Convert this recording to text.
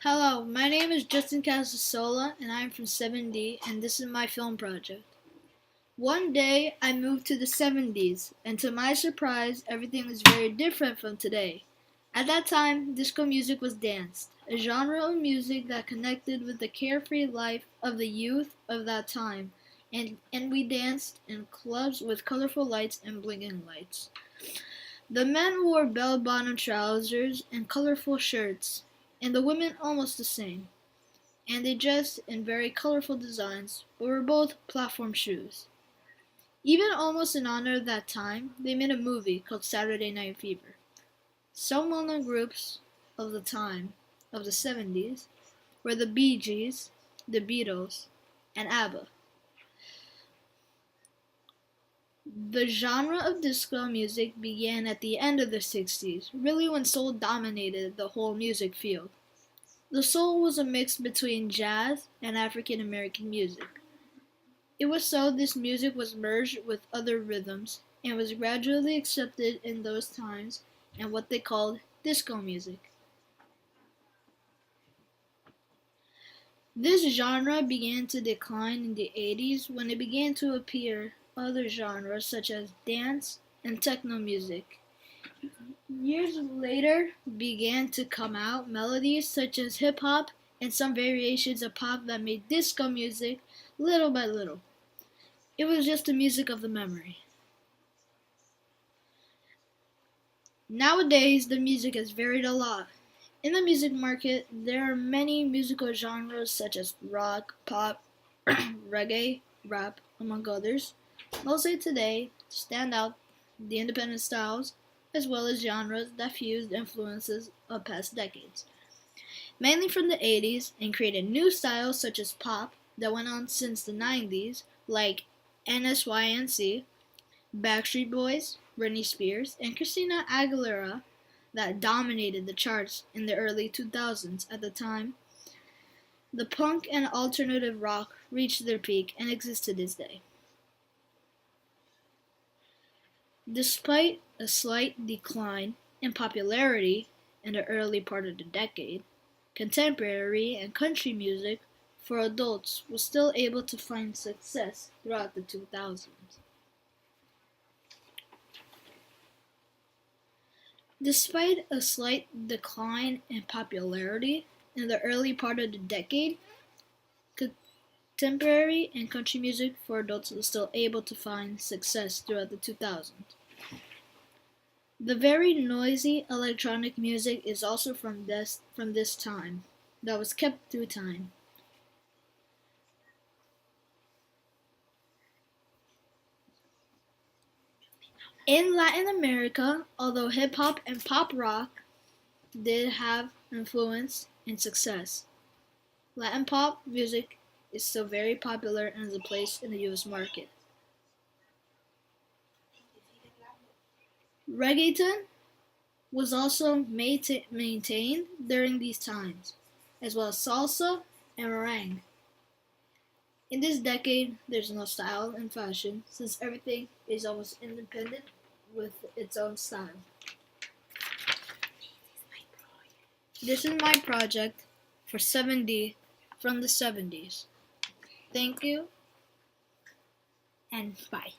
Hello, my name is Justin Casasola and I'm from 7D and this is my film project. One day I moved to the 70s and to my surprise everything was very different from today. At that time, disco music was danced, a genre of music that connected with the carefree life of the youth of that time, and we danced in clubs with colorful lights and blinking lights. The men wore bell-bottom trousers and colorful shirts, and the women almost the same, and they dressed in very colorful designs, but were both platform shoes. Even almost in honor of that time, they made a movie called Saturday Night Fever. Some well-known groups of the time, of the 70s, were the Bee Gees, the Beatles, and ABBA. The genre of disco music began at the end of the 60s, really when soul dominated the whole music field. The soul was a mix between jazz and African American music. It was so this music was merged with other rhythms and was gradually accepted in those times and what they called disco music. This genre began to decline in the 80s when it began to appear other genres such as dance and techno music. Years later began to come out melodies such as hip hop and some variations of pop that made disco music little by little. It was just the music of the memory. Nowadays, the music has varied a lot. In the music market, there are many musical genres such as rock, pop, reggae, rap, among others. Mostly today stand out the independent styles as well as genres that fused influences of past decades, mainly from the 80s, and created new styles such as pop that went on since the 90s, like NSYNC, Backstreet Boys, Britney Spears, and Christina Aguilera that dominated the charts in the early 2000s. At the time, the punk and alternative rock reached their peak and exist to this day. Despite a slight decline in popularity in the early part of the decade, contemporary and country music for adults was still able to find success throughout the 2000s. Despite a slight decline in popularity in the early part of the decade, contemporary and country music for adults was still able to find success throughout the 2000s. The very noisy electronic music is also from this time, that was kept through time. In Latin America, although hip hop and pop rock did have influence and success, Latin pop music is still very popular and has a place in the US market. Reggaeton was also maintained during these times, as well as salsa and merengue. In this decade, there's no style in fashion since everything is almost independent with its own style. This is my project for 7D from the 70s. Thank you and bye.